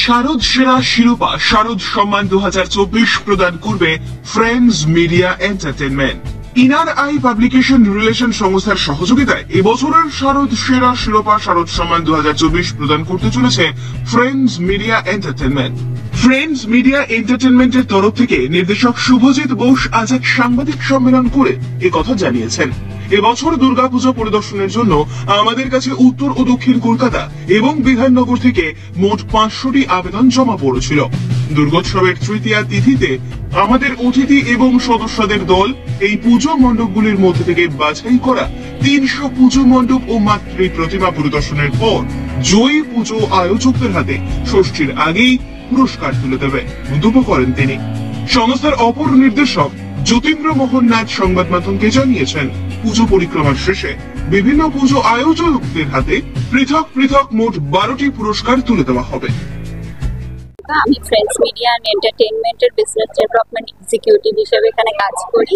শারদ সেরা শিরোপা শারদ সম্মান 2024 প্রদান করবে friends media entertainment. Inner I publication relation সংস্থার সহযোগিতায় এবছরের শারদ সেরা শিরোপা শারদ সম্মান 2024 প্রদান করতে চলেছে friends media entertainment. Friends media এন্টারটেনমেন্টের তরফ থেকে নির্দেশক শুভজিৎ বোস আজ এক সাংবাদিক সম্মেলন করে একথা জানিয়েছেন। এবছর দুর্গাপুজো পরিদর্শনের জন্য আমাদের কাছে উত্তর ও দক্ষিণ কলকাতা এবং বিধাননগর থেকে মোট 500টি আবেদন জমা পড়েছিল। দুর্গোৎসবের তৃতীয়া তিথিতে আমাদের অতিথি এবং সদস্যদের দল এই পুজো মণ্ডপগুলির মধ্যে থেকে বাছাই করা 300 পুজো মণ্ডপ ও মাতৃ প্রতিমা পরিদর্শনের পর জয়ী পুজো আয়োজকদের হাতে ষষ্ঠীর আগেই পুরস্কার তুলে দেবে মন্তব্য করেন তিনি। সংস্থার অপর নির্দেশক যতীন্দ্র মোহন নাথ সংবাদ মাধ্যমকে জানিয়েছেন, পুজো পরিক্রমার শেষে বিভিন্ন পুজো আয়োজকদের হাতে পৃথক পৃথক মোট 12টি পুরস্কার তুলে দেওয়া হবে। আমি ফ্রেন্ডস মিডিয়া এন্ড এন্টারটেইনমেন্টের বিজনেস ডেভেলপমেন্ট এক্সিকিউটিভ হিসেবে এখানে কাজ করি।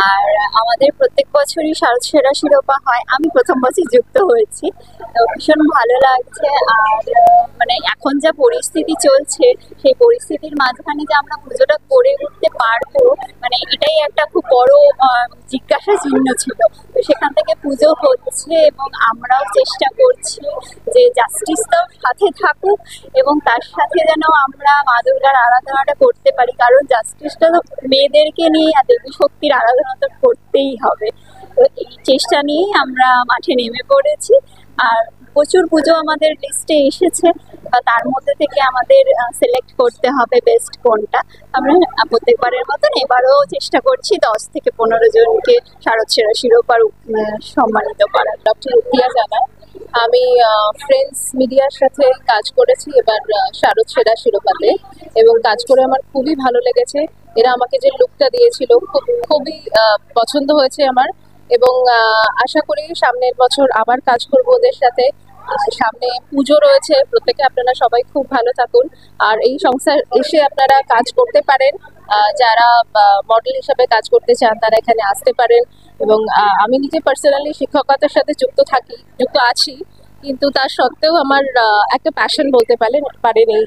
আর আমাদের প্রত্যেক বছরই শারদ সেরা শিরোপা হয়। আমি প্রথম বছর যুক্ত হয়েছি, তো ভীষণ ভালো লাগছে। আর মানে এখন যা পরিস্থিতি চলছে, সেই পরিস্থিতির মাঝখানে যে আমরা পুজোটা করে উঠতে পারবো, মানে এটাই একটা খুব বড় জিজ্ঞাসা চিহ্ন ছিল। তো সেখান থেকে পুজো হচ্ছে এবং আমরাও চেষ্টা করছি যে জাস্টিসটাও সাথে থাকুক এবং তার সাথে যেন আমরা মা দুর্গার আরাধনাটা করতে পারি, কারণ জাস্টিসটা তো মেয়েদেরকে নিয়ে আর দেবী শক্তির আরাধনা তো করতেই হবে। তো এই চেষ্টা নিয়েই আমরা মাঠে নেমে পড়েছি। আর প্রচুর পুজো আমাদের লিস্টে এসেছে, তার মধ্যে থেকে আমাদের সিলেক্ট করতে হবে বেস্ট কোনটা। আমরা প্রত্যেকবারের মতন এবারও চেষ্টা করছি 10 থেকে 15 জনকে শারদ সেরা শিরোপার সম্মানিত করার। ডক্টর ইতিয়া জানা, আমি ফ্রেন্ডস মিডিয়ার সাথে কাজ করেছি এবার শারদ সেরা শিরোপাতে, এবং কাজ করে আমার খুবই ভালো লেগেছে। এরা আমাকে যে লুকটা দিয়েছিল খুবই পছন্দ হয়েছে আমার, এবং আশা করি সামনের বছর আবার কাজ করব ওদের সাথে। সামনে পুজো রয়েছে, প্রত্যেকে আপনারা সবাই খুব ভালো থাকুন। আর এই সংস্থায় এসে আপনারা কাজ করতে পারেন, যারা মডেল হিসাবে কাজ করতে চান তারা এখানে আসতে পারেন। এবং আমি নিজে পার্সোনালি শিক্ষকতার সাথে যুক্ত আছি, কিন্তু তার সত্ত্বেও আমার একটা প্যাশন বলতে পারেন এই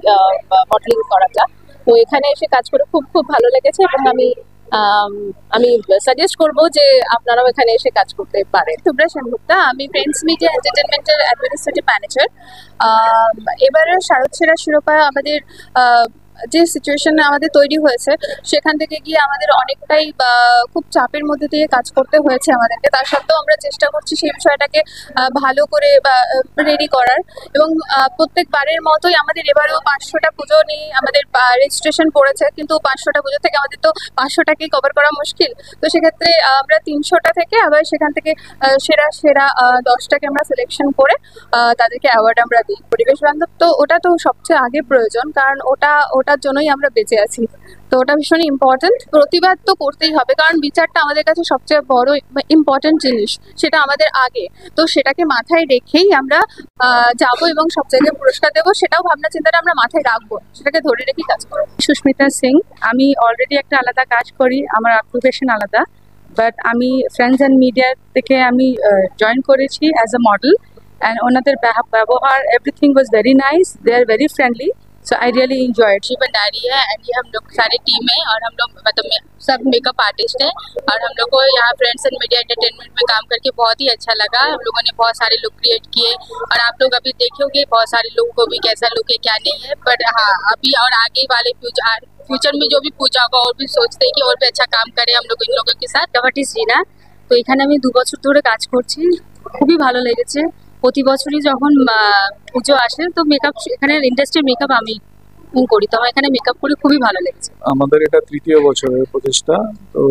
মডেলিং করাটা। তো এখানে এসে কাজ করে খুব খুব ভালো লেগেছে, এবং আমি সাজেস্ট করব যে আপনারাও এখানে এসে কাজ করতে পারেন। শুভ্রা সেনগুপ্তা, আমি ফ্রেন্ডস মিডিয়া এন্টারটেইনমেন্টের অ্যাডমিনিস্ট্রেটিভ ম্যানেজার। এবারে শারদ সেরা শিরোপা আমাদের যে সিচুয়েশনে আমাদের তৈরি হয়েছে, সেখান থেকে গিয়ে আমাদের অনেকটাই খুব চাপের মধ্যে দিয়ে কাজ করতে হয়েছে আমাদেরকে। তার সত্ত্বেও আমরা চেষ্টা করছি সেই বিষয়টাকে ভালো করে রেডি করার, এবং প্রত্যেকবারের মতোই আমাদের এবারেও 500টা পুজো নিয়ে আমাদের রেজিস্ট্রেশন পড়েছে, কিন্তু 500টা পুজো থেকে আমাদের তো 500টাকেই কভার করা মুশকিল। তো সেক্ষেত্রে আমরা 300টা থেকে আবার সেখান থেকে সেরা 10টাকে আমরা সিলেকশন করে তাদেরকে অ্যাওয়ার্ড আমরা দিই। পরিবেশ বান্ধব তো ওটা তো সবচেয়ে আগে প্রয়োজন, কারণ ওটার জন্যই আমরা বেঁচে আছি। তো ওটা ভীষণ ইম্পর্টেন্ট। প্রতিবাদ তো করতেই হবে, কারণ বিচারটা আমাদের কাছে সবচেয়ে বড় ইম্পর্টেন্ট জিনিস, সেটা আমাদের আগে। তো সেটাকে মাথায় রেখেই আমরা যাব এবং সব জায়গায় পুরস্কার দেবো, সেটাও ভাবনা চিন্তাটা আমরা মাথায় রাখবো, সেটাকে ধরে রেখেই কাজ করবো। সুস্মিতা সিং, আমি অলরেডি একটা আলাদা কাজ করি, আমার অকুপেশন আলাদা, বাট আমি ফ্রেন্ডস অ্যান্ড মিডিয়া থেকে আমি জয়েন করেছি অ্যাজ আ মডেল। অ্যান্ড ওনাদের ব্যবহার everything was very nice, they are very friendly, so I really enjoyed. Shri Bhandari है एंड ये हम लोग सारी टीम है, और हम लोग मतलब सब मेकअप आर्टिस्ट हैं, और हम लोग को यहाँ फ्रेंड्स एंड मीडिया एंटरटेनमेंट में काम करके बहुत ही अच्छा लगा। हम लोगों ने बहुत सारे लुक क्रिएट किए, और आप लोग अभी देखोगे बहुत सारे लोगों को भी कैसा लुक है क्या नहीं है। बट हाँ, अभी और आगे वाले फ्यूचर में जो भी पूजा होगा और भी सोचते हैं कि और भी अच्छा काम करें हम लोग इन लोगों के साथ। টমাটিস রিনা, তো এখানে আমি 2 বছর ধরে কাজ করছি, খুবই ভালো লেগেছে। প্রতি বছরই যখন পুজো আসে তো মেকআপ, এখানে ইন্ডাস্ট্রির মেকআপ আমি করি, তো আমার এখানে মেকআপ করে খুবই ভালো লেগেছে। আমাদের এটা 3য় বছরের প্রচেষ্টা, তো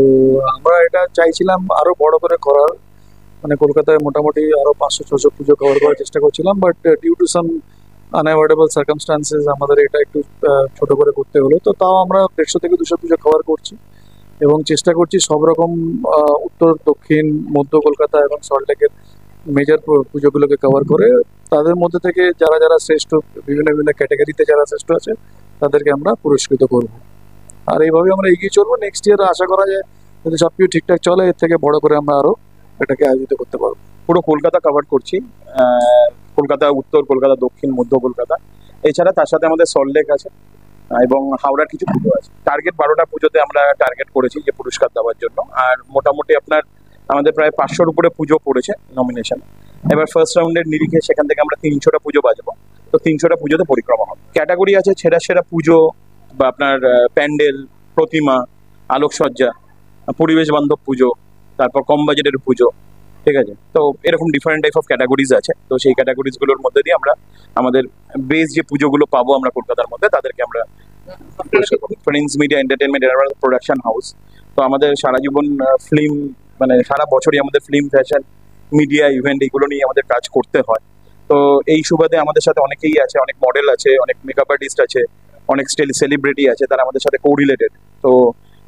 আমরা এটা চাইছিলাম আরো বড় করে করার, মানে কলকাতায় মোটামুটি আরো 500-600 পুজো কভার করার চেষ্টা করছিলাম, but due to some unavoidable circumstances আমাদের এটা একটু ছোট করে করতে হলো। তো তাও আমরা 150 থেকে 200 পুজো কভার করছি, এবং চেষ্টা করছি সব রকম উত্তর, দক্ষিণ, মধ্য কলকাতা এবং সল্টলেকের মেজর পুজোগুলোকে কভার করে তাদের মধ্যে থেকে যারা শ্রেষ্ঠ, বিভিন্ন ক্যাটাগরিতে যারা শ্রেষ্ঠ আছে তাদেরকে আমরা পুরস্কৃত করব। আর এইভাবে আমরা এগিয়ে চলবো। নেক্সট ইয়ার আশা করা যায় যদি সবকিছু ঠিকঠাক চলে, এর থেকে বড় করে আমরা আরো এটাকে আয়োজিত করতে পারবো। পুরো কলকাতা কভার করছি, কলকাতা উত্তর, কলকাতা দক্ষিণ, মধ্য কলকাতা, এছাড়া তার সাথে আমাদের সল্টলেক আছে এবং হাওড়ার কিছু পুজো আছে। টার্গেট 12টা পুজোতে আমরা টার্গেট করেছি যে পুরস্কার দেওয়ার জন্য। আর মোটামুটি আপনার আমাদের প্রায় 500-র উপরে পুজো পড়েছে নমিনেশন। এবার ফার্স্ট রাউন্ডের নিরিখে সেখান থেকে আমরা 300টা পুজো বাজবো, তো 300টা পুজোতে পরিক্রমা হবে। ক্যাটাগরি আছে সেরা সেরা পুজো বা আপনার প্যান্ডেল, প্রতিমা, আলোকসজ্জা, পরিবেশ বান্ধব পুজো, তারপর কম বাজেটের পুজো, ঠিক আছে। তো এরকম ডিফারেন্ট টাইপ অফ ক্যাটাগরিজ আছে। তো সেই ক্যাটাগরিজগুলোর মধ্যে দিয়ে আমরা আমাদের বেস যে পুজোগুলো পাবো আমরা কলকাতার মধ্যে তাদেরকে আমরা ফ্রেন্ডস মিডিয়া এন্টারটেনমেন্ট এর প্রোডাকশন হাউস। তো আমাদের সারা জীবন ফিল্ম মানে সারা বছরই আমাদের ফিল্ম, ফ্যাশন, মিডিয়া, ইভেন্ট এগুলো নিয়ে আমাদের কাজ করতে হয়। তো এই সুবাদে আমাদের সাথে অনেকেই আছে, অনেক মডেল আছে, অনেক মেকআপ আর্টিস্ট আছে, অনেক সেলিব্রিটি আছে, তারা আমাদের সাথে কোরিলেটেড। তো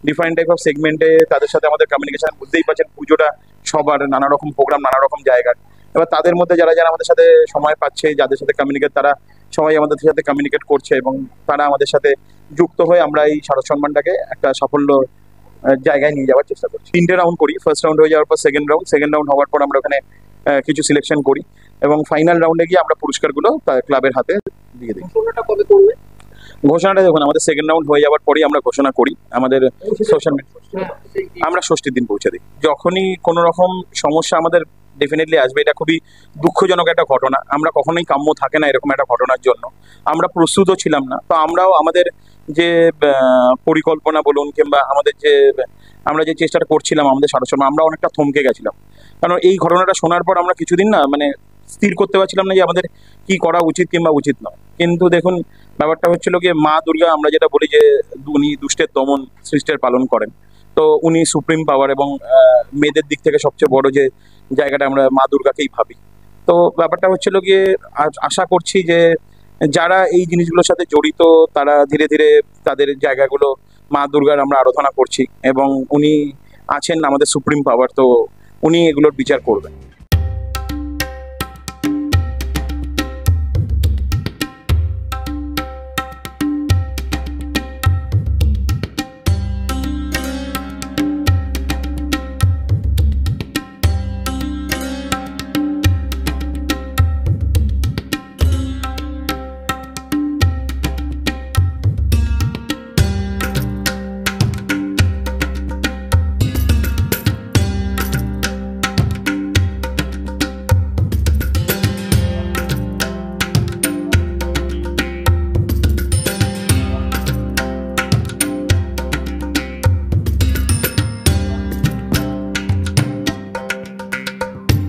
ডিফারেন্ট টাইপ অফ সেগমেন্টে তাদের সাথে আমাদের কমিউনিকেশন, বুঝতেই পারছেন পুজোটা সবার, নানা রকম প্রোগ্রাম, নানা রকম জায়গার। এবার তাদের মধ্যে যারা যারা আমাদের সাথে সময় পাচ্ছে, যাদের সাথে কমিউনিকেট, তারা সবাই আমাদের সাথে কমিউনিকেট করছে এবং তারা আমাদের সাথে যুক্ত হয়ে আমরা এই শারদ সম্মানটাকে একটা সাফল্য জায়গায় নিয়ে যাওয়ার চেষ্টা করছি। 3টে রাউন্ড করি। ফার্স্ট রাউন্ড হয়ে যাওয়ার পর সেকেন্ড রাউন্ড হওয়ার পর আমরা ওখানে কিছু সিলেকশন করি এবং ফাইনাল রাউন্ডে গিয়ে আমরা পুরস্কারগুলো ক্লাবের হাতে দিয়ে দিই। ঘোষণাটা দেখুন, আমাদের সেকেন্ড রাউন্ড হয়ে যাওয়ার পরেই আমরা ঘোষণা করি আমাদের সোশ্যাল মিডিয়া। আমরা ষষ্ঠীর দিন পৌঁছে দিই। যখনই কোনো রকম সমস্যা আমাদের ডেফিনেটলি আসবে, এটা খুবই দুঃখজনক একটা ঘটনা। আমরা কখনোই কাম্য থাকে না এরকম একটা ঘটনার জন্য, আমরা প্রস্তুতও ছিলাম না। তো আমরাও আমাদের যে পরিকল্পনা বলুন কিংবা আমাদের যে আমরা যে চেষ্টাটা করছিলাম আমাদের সারা সময়, আমরা অনেকটা থমকে গেছিলাম। কারণ এই ঘটনাটা শোনার পর আমরা কিছুদিন না মানে স্থির করতে পারছিলাম না যে আমাদের কি করা উচিত কিংবা উচিত নয়। কিন্তু দেখুন ব্যাপারটা হচ্ছিল গিয়ে মা দুর্গা, আমরা যেটা বলি যে উনি দুষ্টের দমন, সৃষ্টের পালন করেন। তো উনি সুপ্রিম পাওয়ার এবং মেয়েদের দিক থেকে সবচেয়ে বড় যে জায়গাটা আমরা মা দুর্গাকেই ভাবি। তো ব্যাপারটা হচ্ছিল গিয়ে আশা করছি যে যারা এই জিনিসগুলোর সাথে জড়িত তারা ধীরে ধীরে তাদের জায়গাগুলো মা দুর্গার আমরা আরাধনা করছি এবং উনি আছেন আমাদের সুপ্রিম পাওয়ার, তো উনি এগুলোর বিচার করবেন।